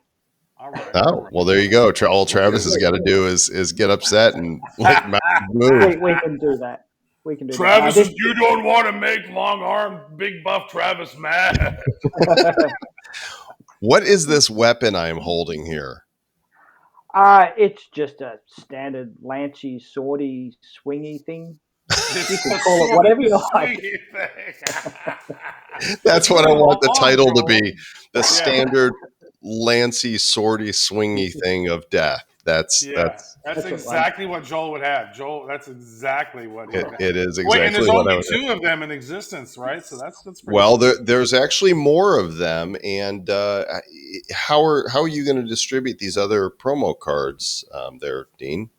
All right. Oh, well, there you go. All Travis has got to do is get upset and like move. We can do that. We can do Travis, that. you don't want to make long-armed, big buff Travis mad. What is this weapon I'm holding here? It's just a standard lancey, swordy, swingy thing. You can call it whatever you like. That's what I want the title to be. The standard lancy, swordy, swingy thing of death. That's exactly what Joel would have. Joel, that's exactly what it is. Exactly. Wait, and there's what only two of them in existence, right? So that's pretty well. cool. There's actually more of them. And how are you going to distribute these other promo cards, there, Dean?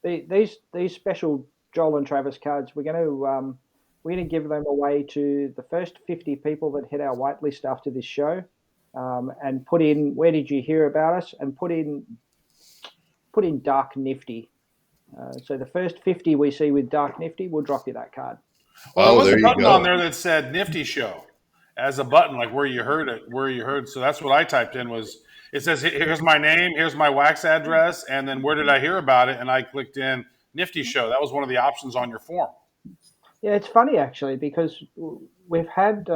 These special Joel and Travis cards, we're going to give them away to the first 50 people that hit our whitelist after this show, and put in where did you hear about us, and put in Dark Nifty. So the first 50 we see with Dark Nifty, we'll drop you that card. Well, there was a button on there that said Nifty Show as a button, like where you heard it, So that's what I typed in it says, here's my name, here's my wax address, and then where did I hear about it? And I clicked in Nifty Show. That was one of the options on your form. Yeah, it's funny actually, because we've had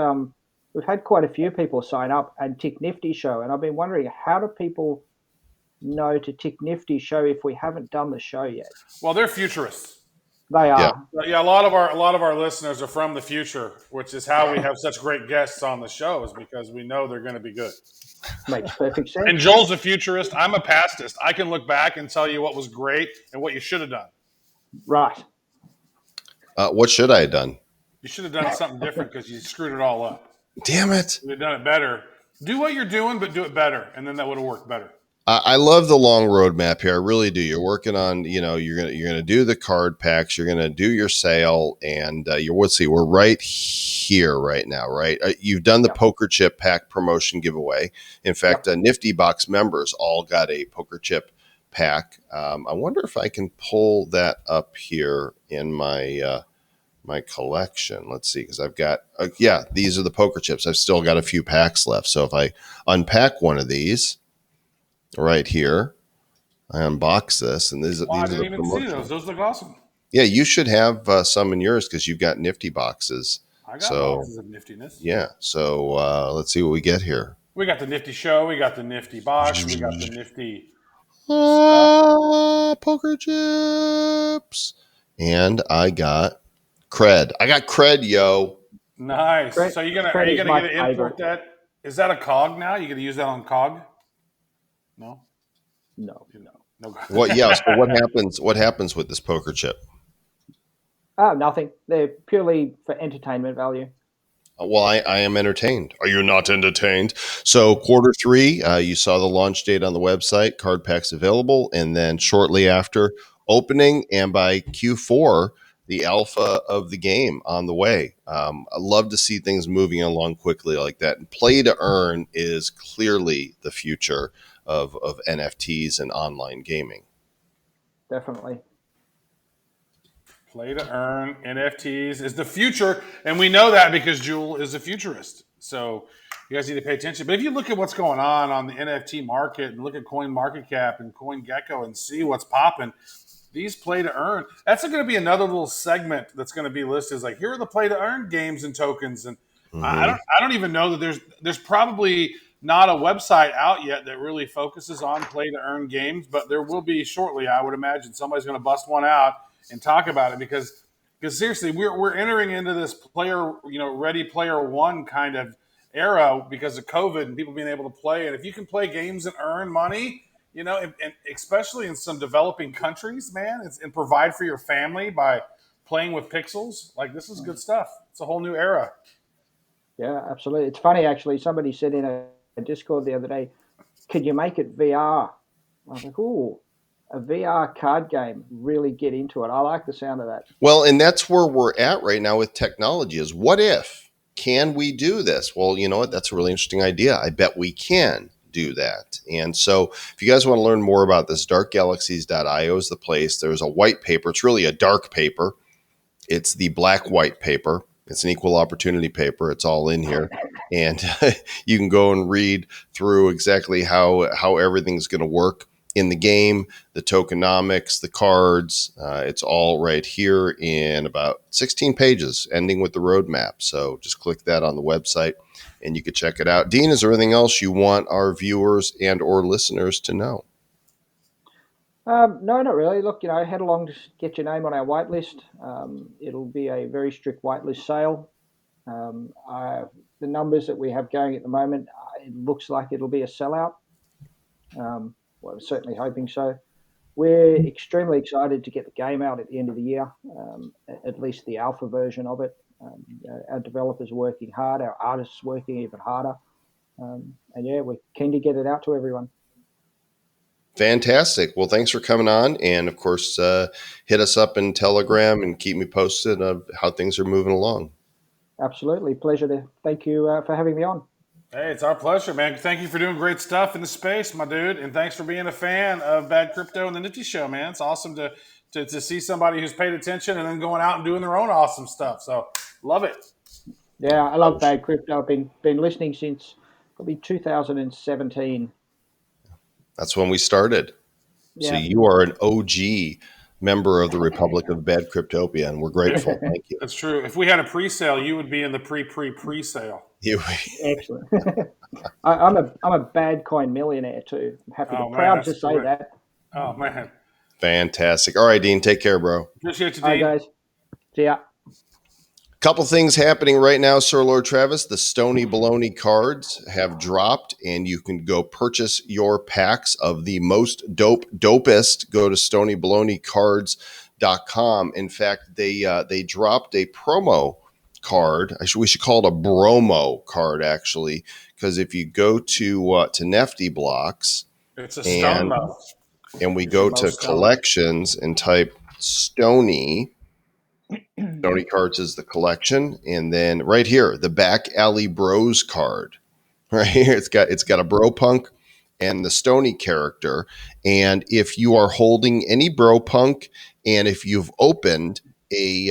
quite a few people sign up and tick Nifty Show, and I've been wondering, how do people know to tick Nifty Show if we haven't done the show yet? Well, they're futurists. They are. Yeah, a lot of our listeners are from the future, which is how we have such great guests on the shows, because we know they're going to be good. Makes perfect sense. And Joel's a futurist. I'm a pastist. I can look back and tell you what was great and what you should have done. Right. What should I have done? You should have done something different because you screwed it all up. Damn it. You would have done it better. Do what you're doing, but do it better, and then that would have worked better. I love the long roadmap here. I really do. You're working on, you're gonna do the card packs. You're gonna do your sale, and we're right here right now, right? You've done the poker chip pack promotion giveaway. In fact, Nifty Box members all got a poker chip pack. I wonder if I can pull that up here in my my collection. Let's see, because I've got these are the poker chips. I've still got a few packs left. So if I unpack one of these. Right here, I unbox this, and these are the I didn't even see those. Those look awesome. Yeah, you should have some in yours because you've got Nifty boxes. I got boxes of niftiness. Yeah, so let's see what we get here. We got the Nifty Show. We got the Nifty Box. We got the Nifty poker chips, and I got cred. Yo. Nice. So are you gonna get to import that? Is that a cog now? You gonna use that on cog? No. What? Yeah. So what happens with this poker chip? Nothing. They're purely for entertainment value. Well, I am entertained. Are you not entertained? So Q3, you saw the launch date on the website. Card packs available, and then shortly after opening, and by Q4, the alpha of the game on the way. I love to see things moving along quickly like that. And play to earn is clearly the future of NFTs and online gaming. Definitely. Play to earn NFTs is the future, and we know that because Joel is a futurist. So you guys need to pay attention. But if you look at what's going on the NFT market and look at Coin Market Cap and CoinGecko and see what's popping, these play to earn. That's going to be another little segment that's going to be listed as like, here are the play to earn games and tokens. And I don't even know that there's probably not a website out yet that really focuses on play to earn games, but there will be shortly. I would imagine somebody's going to bust one out and talk about it, because Because seriously, we're entering into this player, ready player one kind of era because of COVID and people being able to play. And if you can play games and earn money, and especially in some developing countries, man, and provide for your family by playing with pixels, like this is good stuff. It's a whole new era. Yeah, absolutely. It's funny, actually. Somebody said in a Discord the other day, could you make it VR? I was like, ooh, a VR card game. Really get into it. I like the sound of that. Well, and that's where we're at right now with technology is what if? Can we do this? Well, you know what? That's a really interesting idea. I bet we can do that. And so if you guys want to learn more about this, darkgalaxies.io is the place. There's a white paper. It's really a dark paper. It's the black white paper. It's an equal opportunity paper. It's all in here. And you can go and read through exactly how everything's going to work in the game, the tokenomics, the cards. It's all right here in about 16 pages, ending with the roadmap. So just click that on the website and you can check it out. Dean, is there anything else you want our viewers and or listeners to know? No, not really. Look, head along to get your name on our whitelist. It'll be a very strict whitelist sale. The numbers that we have going at the moment, it looks like it'll be a sellout. Well, I'm certainly hoping so. We're extremely excited to get the game out at the end of the year, at least the alpha version of it. Our developers are working hard, our artists working even harder. And yeah, we're keen to get it out to everyone. Fantastic. Well, thanks for coming on. And of course, hit us up in Telegram and keep me posted of how things are moving along. Absolutely. Pleasure to thank you for having me on. Hey, it's our pleasure, man. Thank you for doing great stuff in the space, my dude. And thanks for being a fan of Bad Crypto and the Nifty Show, man. It's awesome to see somebody who's paid attention and then going out and doing their own awesome stuff. So love it. Yeah, I love Bad Crypto. I've been listening since probably 2017. That's when we started. Yeah. So you are an OG member of the Republic of Bad Cryptopia, and we're grateful. Thank you. That's true. If we had a pre-sale, you would be in the pre-sale. Excellent. I'm a bad coin millionaire too. I'm proud to say that. Oh man. Fantastic. All right, Dean, take care, bro. Appreciate you, Dean. All right, guys. See ya. Couple things happening right now, Sir Lord Travis. The Stony Baloney cards have dropped, and you can go purchase your packs of the most dopest. Go to stonybaloneycards.com. In fact, they dropped a promo card. We should call it a bromo card, actually, because if you go to Nifty Blocks, it's a stone and we go to collections and type Stony cards is the collection, and then right here the Back Alley Bros card. Right here, it's got a bro punk and the Stony character. And if you are holding any bro punk, and if you've opened a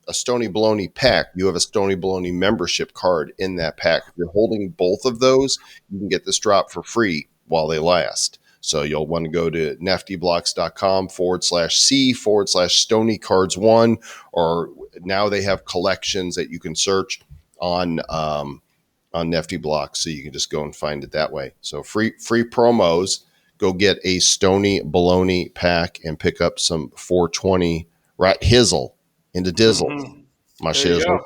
Stony Baloney pack, you have a Stony Baloney membership card in that pack. If you're holding both of those, you can get this drop for free while they last. So you'll want to go to niftyblocks.com/C/StonyCards1, or now they have collections that you can search on Nifty Blocks, so you can just go and find it that way. So free promos. Go get a Stony Baloney pack and pick up some 420 right hizzle into dizzle. Mm-hmm. My shizzle.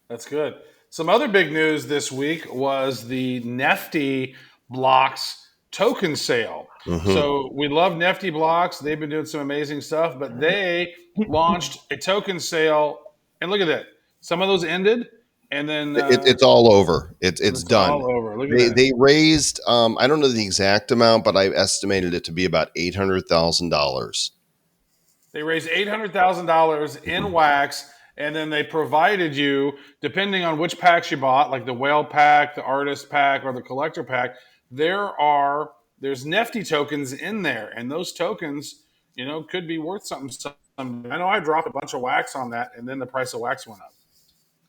That's good. Some other big news this week was the Nifty Blocks token sale. Mm-hmm. So we love Nifty Blocks. They've been doing some amazing stuff, but they launched a token sale, and look at that. Some of those ended, and then it's all over. It's done. All over. Look at that. They raised I don't know the exact amount, but I estimated it to be about $800,000. They raised $800,000 in wax, and then they provided you, depending on which packs you bought, like the whale pack, the artist pack, or the collector pack, there's Nifty tokens in there, and those tokens, could be worth something. I know I dropped a bunch of wax on that, and then the price of wax went up.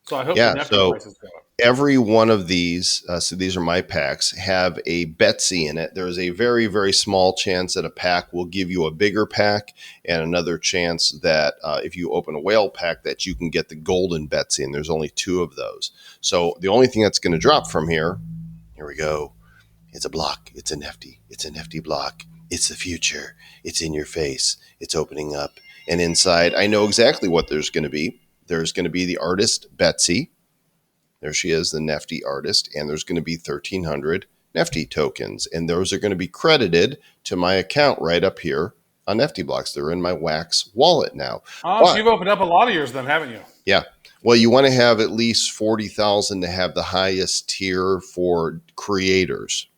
So I hope the Nifty prices go up. Every one of these, so these are my packs, have a Betsy in it. There's a very, very small chance that a pack will give you a bigger pack, and another chance that if you open a whale pack that you can get the golden Betsy, and there's only 2 of those. So the only thing that's going to drop from here we go. It's a block. It's a Nifty. It's a Nifty block. It's the future. It's in your face. It's opening up. And inside, I know exactly what there's going to be. There's going to be the artist Betsy. There she is, the Nifty artist. And there's going to be 1,300 Nifty tokens. And those are going to be credited to my account right up here on Nifty Blocks. They're in my Wax wallet now. Oh, so you've opened up a lot of yours then, haven't you? Yeah. Well, you want to have at least 40,000 to have the highest tier for creators.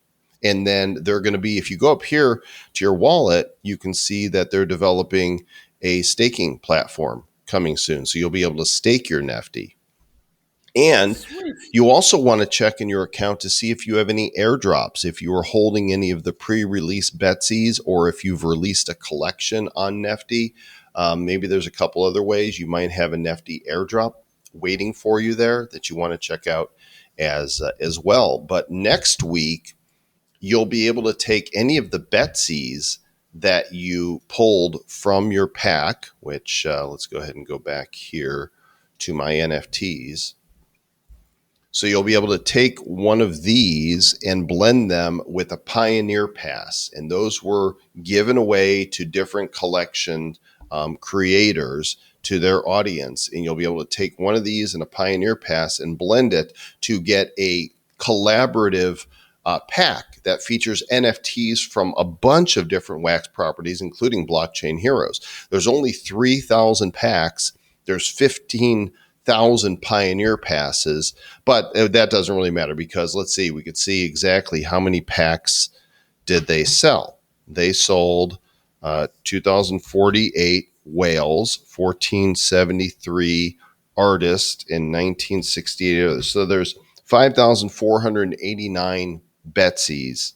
And then they're going to be, if you go up here to your wallet, you can see that they're developing a staking platform coming soon. So you'll be able to stake your Nifty. And you also want to check in your account to see if you have any airdrops, if you are holding any of the pre-release Betsies, or if you've released a collection on Nifty. Maybe there's a couple other ways you might have a Nifty airdrop waiting for you there that you want to check out as well. But next week, you'll be able to take any of the Betsies that you pulled from your pack, which let's go ahead and go back here to my NFTs. So you'll be able to take one of these and blend them with a Pioneer Pass. And those were given away to different collection creators to their audience. And you'll be able to take one of these and a Pioneer Pass and blend it to get a collaborative pack that features NFTs from a bunch of different Wax properties, including Blockchain Heroes. There's only 3,000 packs. There's 15,000 Pioneer Passes, but that doesn't really matter because let's see, we could see exactly how many packs did they sell. They sold 2,048 whales, 1,473 artists, and 1,968 others. So there's 5,489 Betsies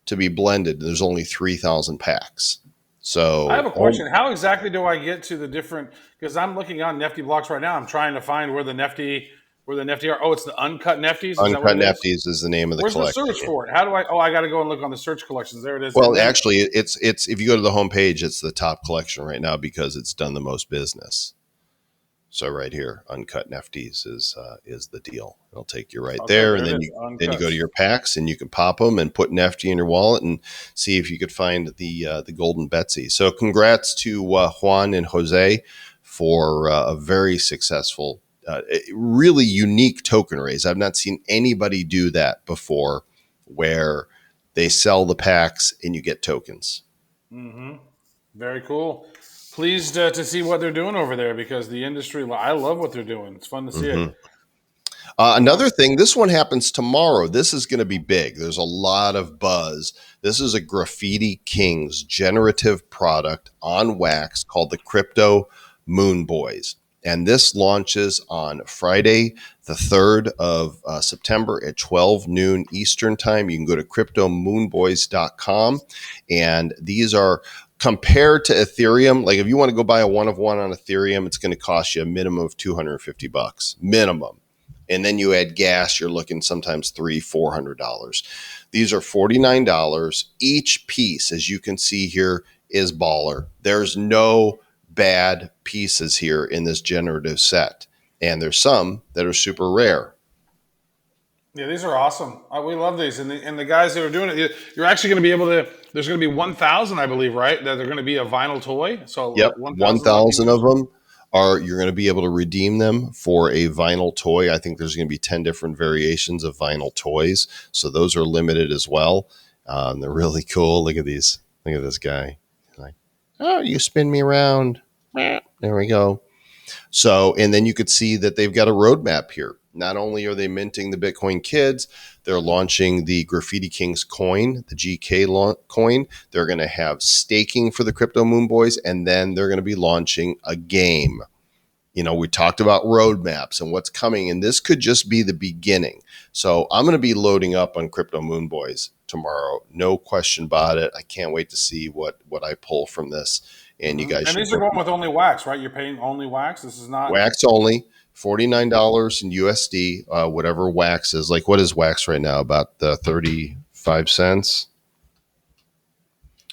to be blended. There's only 3,000 packs. So I have a question. How exactly do I get to the different? Because I'm looking on Nifty Blocks right now. I'm trying to find where the Nifty are. Oh, it's the Uncut Nifties. Uncut Nifties is the name of the collection. Where's the search for it? How do I? Oh, I got to go and look on the search collections. There it is. Well, actually, it's if you go to the homepage, it's the top collection right now because it's done the most business. So right here, Uncut Nifties is the deal. It'll take you right there, and then you go to your packs and you can pop them and put Nifty in your wallet and see if you could find the golden Betsy. So congrats to Juan and Jose for a very successful, really unique token raise. I've not seen anybody do that before, where they sell the packs and you get tokens. Mm-hmm. Very cool. Pleased to see what they're doing over there because the industry, I love what they're doing. It's fun to see it. Another thing, this one happens tomorrow. This is going to be big. There's a lot of buzz. This is a Graffiti Kings generative product on Wax called the Crypto Moon Boys. And this launches on Friday, the 3rd of September at 12 noon Eastern time. You can go to cryptomoonboys.com. And these are compared to Ethereum. Like if you want to go buy a one of one on Ethereum, it's going to cost you a minimum of $250 minimum. And then you add gas, you're looking sometimes $300-$400. These are $49. Each piece, as you can see here, is baller. There's no bad pieces here in this generative set. And there's some that are super rare. Yeah, these are awesome. We love these. And the guys that are doing it, you're actually going to be able to, there's going to be 1,000, I believe, right? That they're going to be a vinyl toy. So yep, 1,000 of them you're going to be able to redeem them for a vinyl toy. I think there's going to be 10 different variations of vinyl toys. So those are limited as well. They're really cool. Look at these. Look at this guy. Like, oh, you spin me around. There we go. So, and then you could see that they've got a roadmap here. Not only are they minting the Bitcoin Kids, they're launching the Graffiti Kings coin, the GK coin. They're going to have staking for the Crypto Moon Boys, and then they're going to be launching a game. You know, we talked about roadmaps and what's coming, and this could just be the beginning. So I'm going to be loading up on Crypto Moon Boys tomorrow. No question about it. I can't wait to see what I pull from this. And you guys, and these are going with only Wax, right? You're paying only Wax. This is not Wax only. $49 in USD, whatever Wax is. Like, what is Wax right now? About 35 cents.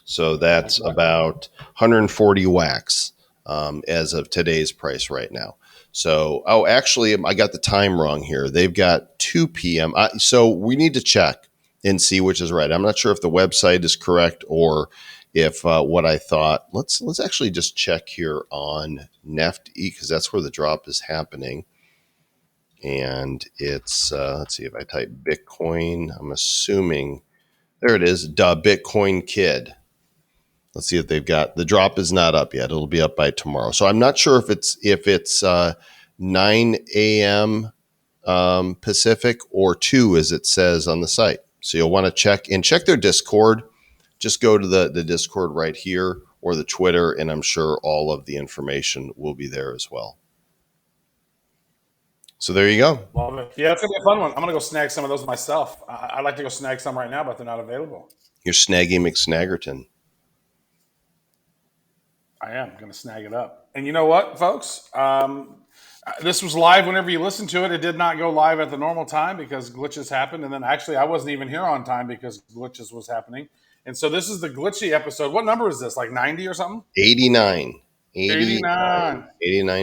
So that's about 140 Wax as of today's price right now. So, actually, I got the time wrong here. They've got 2 p.m. So we need to check and see which is right. I'm not sure if the website is correct or if what I thought. Let's actually just check here on Nifty, because that's where the drop is happening. And it's let's see if I type Bitcoin. I'm assuming there it is. Duh, Bitcoin Kid. Let's see if they've got the drop is not up yet. It'll be up by tomorrow. So I'm not sure if it's 9 a.m. Pacific or 2 as it says on the site. So you'll want to check their Discord. Just go to the Discord right here or the Twitter, and I'm sure all of the information will be there as well. So there you go. Love it. Yeah, it's going to be a fun one. I'm going to go snag some of those myself. I'd like to go snag some right now, but they're not available. You're Snaggy McSnaggerton. I am going to snag it up. And you know what, folks? This was live whenever you listen to it. It did not go live at the normal time because glitches happened. And then actually I wasn't even here on time because glitches was happening. And so this is the glitchy episode. What number is this? Like 90 or something? 89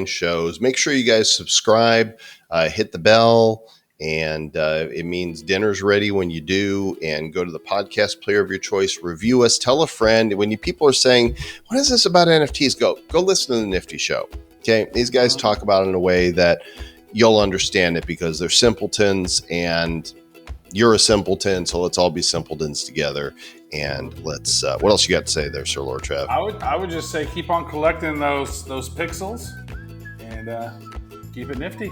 shows. Make sure you guys subscribe, hit the bell, and it means dinner's ready when you do. And go to the podcast player of your choice, review us, tell a friend. When people are saying, what is this about NFTs? Go listen to the Nifty Show. Okay, these guys talk about it in a way that you'll understand it because they're simpletons and you're a simpleton, so let's all be simpletons together. And let's what else you got to say there, Sir Lord Trav? I would just say keep on collecting those pixels and keep it nifty.